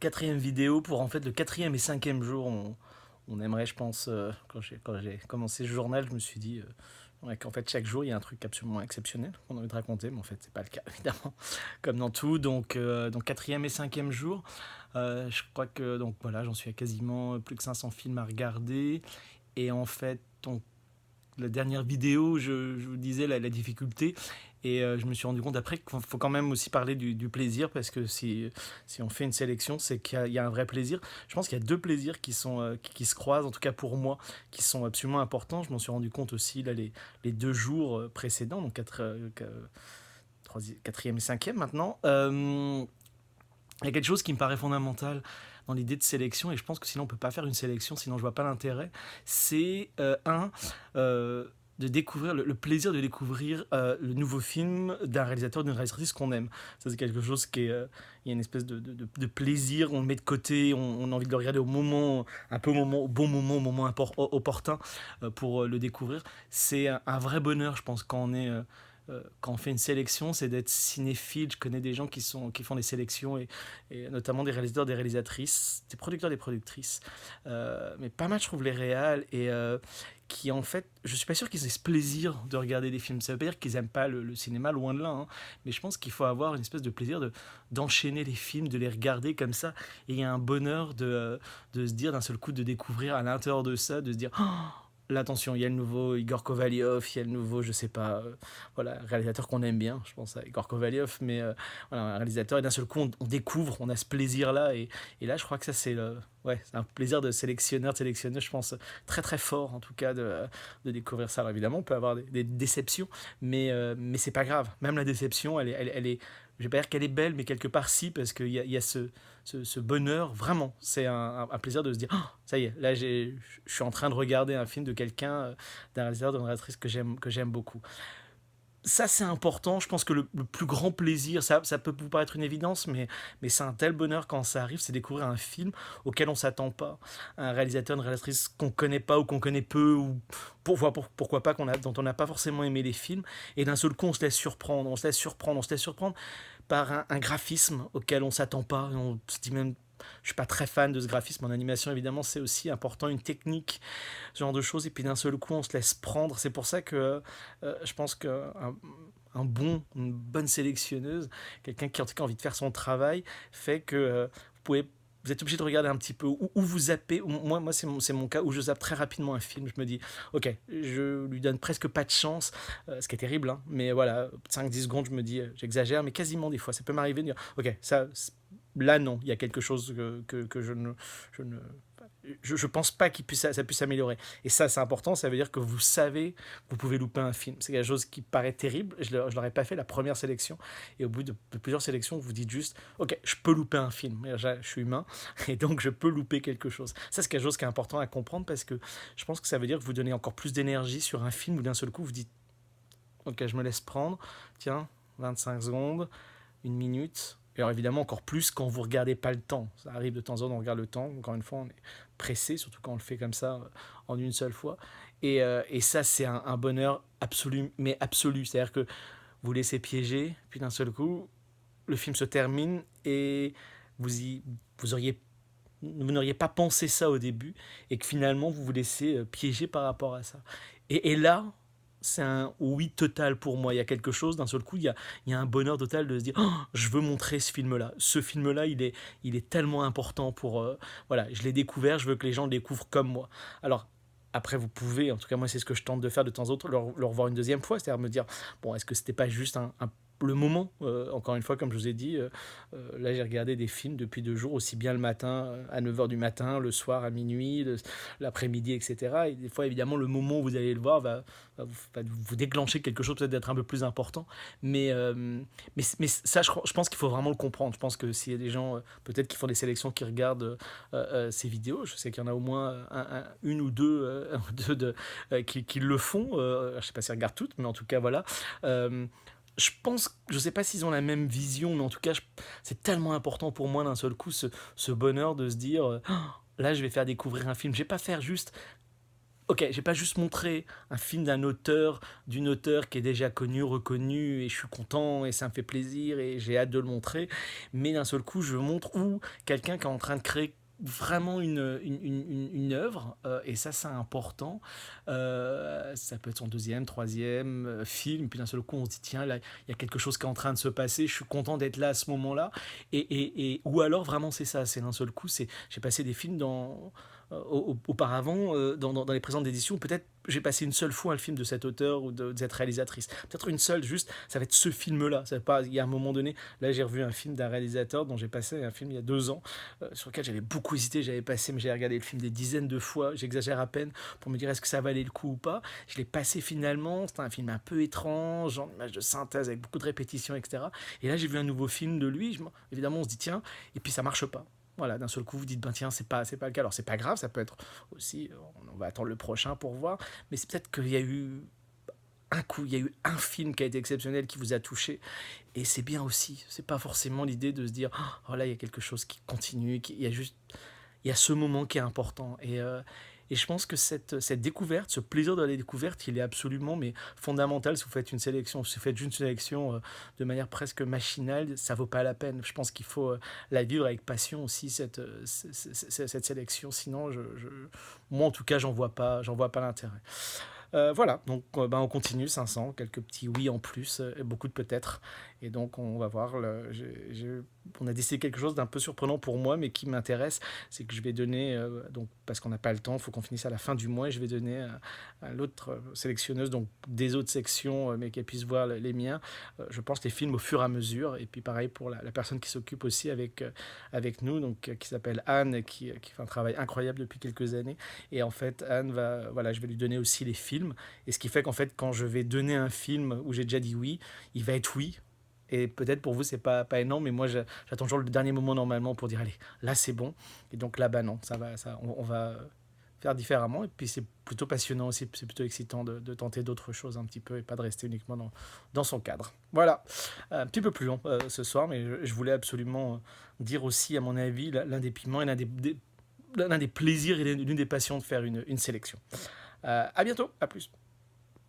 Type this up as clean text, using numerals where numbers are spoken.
quatrième vidéo pour en fait le quatrième et cinquième jour. On aimerait, je pense, quand j'ai commencé ce journal, je me suis dit ouais, qu'en fait chaque jour il y a un truc absolument exceptionnel qu'on a envie de raconter, mais en fait c'est pas le cas évidemment, comme dans tout. Donc quatrième et cinquième jour, je crois que donc voilà, j'en suis à quasiment plus que 500 films à regarder. Et en fait, la dernière vidéo, je vous disais la difficulté. Et je me suis rendu compte après qu'il faut quand même aussi parler du plaisir, parce que si on fait une sélection, c'est qu'il y a un vrai plaisir. Je pense qu'il y a deux plaisirs qui se croisent, en tout cas pour moi, qui sont absolument importants. Je m'en suis rendu compte aussi là, les 2 jours précédents, donc quatrième et cinquième maintenant. Il y a quelque chose qui me paraît fondamental dans l'idée de sélection, et je pense que sinon on ne peut pas faire une sélection, sinon je vois pas l'intérêt. C'est euh, de découvrir le plaisir de découvrir le nouveau film d'un réalisateur, d'une réalisatrice qu'on aime. Ça c'est quelque chose qui est, il y a une espèce de plaisir, on le met de côté, on a envie de le regarder au moment, un peu au bon moment, au moment opportun pour le découvrir. C'est un vrai bonheur, je pense, quand on fait une sélection, c'est d'être cinéphile. Je connais des gens qui font des sélections, et notamment des réalisateurs, des réalisatrices, des producteurs, des productrices. Mais pas mal, je trouve, les réals, et qui, en fait, je suis pas sûr qu'ils aient ce plaisir de regarder des films. Ça veut pas dire qu'ils aiment pas le cinéma, loin de là, hein. Mais je pense qu'il faut avoir une espèce de plaisir d'enchaîner les films, de les regarder comme ça. Et il y a un bonheur de se dire d'un seul coup, de découvrir à l'intérieur de ça, de se dire oh, là, attention, il y a le nouveau Igor Kovalyov, il y a le nouveau, je sais pas, voilà, réalisateur qu'on aime bien, je pense à Igor Kovalyov, mais voilà, un réalisateur, et d'un seul coup, on découvre, on a ce plaisir-là, et là, je crois que ça, ouais, c'est un plaisir de sélectionneur, je pense, très très fort, en tout cas, de découvrir ça. Alors évidemment, on peut avoir des déceptions, mais c'est pas grave. Même la déception, elle est, je vais pas dire qu'elle est belle, mais quelque part, si, parce qu'il y a ce bonheur, vraiment, c'est un plaisir de se dire, oh, ça y est, là, je suis en train de regarder un film de quelqu'un, d'un réalisateur, d'une réalisatrice que j'aime beaucoup. Ça, c'est important. Je pense que le plus grand plaisir, ça peut vous paraître une évidence, mais c'est un tel bonheur quand ça arrive, c'est découvrir un film auquel on s'attend pas. Un réalisateur, une réalisatrice qu'on connaît pas, ou qu'on connaît peu, ou pourquoi pas, dont on n'a pas forcément aimé les films. Et d'un seul coup, on se laisse surprendre, on se laisse surprendre par un graphisme auquel on s'attend pas. Et on se dit même, je suis pas très fan de ce graphisme en animation, évidemment, c'est aussi important, une technique, ce genre de choses, et puis d'un seul coup on se laisse prendre. C'est pour ça que je pense une bonne sélectionneuse, quelqu'un qui en tout cas a envie de faire son travail, fait que vous êtes obligé de regarder un petit peu, ou vous zappez. Moi c'est mon cas, où je zappe très rapidement un film. Je me dis, ok, je lui donne presque pas de chance, ce qui est terrible, hein, mais voilà, 5-10 secondes, je me dis, j'exagère, mais quasiment des fois, ça peut m'arriver de dire, ok, ça, là non, il y a quelque chose que je ne je pense pas ça puisse s'améliorer. Et ça, c'est important, ça veut dire que vous savez que vous pouvez louper un film. C'est quelque chose qui paraît terrible. Je ne l'aurais pas fait la première sélection. Et au bout de plusieurs sélections, vous dites juste, ok, je peux louper un film. Et je suis humain, et donc je peux louper quelque chose. Ça, c'est quelque chose qui est important à comprendre, parce que je pense que ça veut dire que vous donnez encore plus d'énergie sur un film, où d'un seul coup, vous dites, ok, je me laisse prendre. Tiens, 25 secondes, une minute. Et alors évidemment, encore plus quand vous regardez pas le temps. Ça arrive de temps en temps, on regarde le temps. Encore une fois, on est pressé, surtout quand on le fait comme ça, en une seule fois. Et ça, c'est un bonheur absolu, mais absolu. C'est-à-dire que vous laissez piéger, puis d'un seul coup, le film se termine, et vous, y, vous, auriez, vous n'auriez pas pensé ça au début, et que finalement, vous vous laissez piéger par rapport à ça. Et là, c'est un oui total pour moi. Il y a quelque chose, d'un seul coup, il y a un bonheur total de se dire, oh, je veux montrer ce film-là. Ce film-là, il est tellement important pour... voilà, je l'ai découvert, je veux que les gens le découvrent comme moi. Alors, après, vous pouvez, en tout cas moi c'est ce que je tente de faire de temps en temps, le revoir une deuxième fois, c'est-à-dire me dire, bon, est-ce que c'était pas juste le moment, encore une fois, comme je vous ai dit, là j'ai regardé des films depuis 2 jours, aussi bien le matin, à 9h du matin, le soir à minuit, l'après-midi, etc. Et des fois, évidemment, le moment où vous allez le voir va vous déclencher quelque chose peut-être d'être un peu plus important. Mais ça, je pense qu'il faut vraiment le comprendre. Je pense que s'il y a des gens, peut-être qui font des sélections, qui regardent ces vidéos, je sais qu'il y en a au moins une ou deux, qui le font. Je ne sais pas s'ils regardent toutes, mais en tout cas, voilà. Je pense, je sais pas s'ils ont la même vision, mais en tout cas, c'est tellement important pour moi d'un seul coup, ce bonheur de se dire, là, je vais faire découvrir un film. Je vais pas faire juste, ok, j'ai pas juste montré un film d'une auteure qui est déjà connue, reconnue, et je suis content, et ça me fait plaisir, et j'ai hâte de le montrer, mais d'un seul coup, je montre où quelqu'un qui est en train de créer vraiment une œuvre, et ça c'est important. Ça peut être son deuxième, troisième film, puis d'un seul coup on se dit tiens là il y a quelque chose qui est en train de se passer, je suis content d'être là à ce moment-là, ou alors vraiment c'est ça, c'est d'un seul coup, c'est j'ai passé des films auparavant, dans les présentes éditions, peut-être j'ai passé une seule fois un film de cet auteur ou de cette réalisatrice. Peut-être une seule, juste, ça va être ce film-là. Ça va pas, il y a un moment donné, là j'ai revu un film d'un réalisateur dont j'ai passé un film il y a 2 ans, sur lequel j'avais beaucoup hésité, j'avais passé, mais j'ai regardé le film des dizaines de fois, j'exagère à peine, pour me dire est-ce que ça valait le coup ou pas. Je l'ai passé finalement, c'était un film un peu étrange, genre image de synthèse avec beaucoup de répétitions, etc. Et là j'ai vu un nouveau film de lui, évidemment on se dit tiens, et puis ça marche pas. Voilà, d'un seul coup, vous dites, ben tiens, c'est pas le cas. Alors, c'est pas grave, ça peut être aussi, on va attendre le prochain pour voir, mais c'est peut-être qu'il y a eu un coup, il y a eu un film qui a été exceptionnel, qui vous a touché, et c'est bien aussi. C'est pas forcément l'idée de se dire, oh là, il y a quelque chose qui continue, il y a juste, il y a ce moment qui est important. Et je pense que cette découverte, ce plaisir de la découverte, il est absolument mais fondamental. Si vous faites une sélection, si vous faites une sélection de manière presque machinale, ça vaut pas la peine. Je pense qu'il faut la vivre avec passion aussi, cette sélection. Sinon, moi en tout cas, j'en vois pas l'intérêt. Voilà, donc ben, on continue, 500, quelques petits oui en plus, et beaucoup de peut-être. Et donc on va voir, on a décidé quelque chose d'un peu surprenant pour moi, mais qui m'intéresse, c'est que je vais donner, donc, parce qu'on n'a pas le temps, il faut qu'on finisse à la fin du mois, et je vais donner à l'autre sélectionneuse, donc des autres sections, mais qu'elle puisse voir les miens, je pense les films au fur et à mesure. Et puis pareil pour la personne qui s'occupe aussi avec nous, donc, qui s'appelle Anne, qui fait un travail incroyable depuis quelques années. Et en fait, Anne voilà, je vais lui donner aussi les films. Et ce qui fait qu'en fait, quand je vais donner un film où j'ai déjà dit oui, il va être oui. Et peut-être pour vous, c'est pas énorme, mais moi, j'attends toujours le dernier moment normalement pour dire allez, là c'est bon. Et donc là, bah non, on va faire différemment. Et puis c'est plutôt passionnant aussi, c'est plutôt excitant de tenter d'autres choses un petit peu et pas de rester uniquement dans son cadre. Voilà, un petit peu plus long ce soir, mais je voulais absolument dire aussi, à mon avis, l'un des piments et l'un des plaisirs et l'une des passions de faire une sélection. À bientôt, à plus.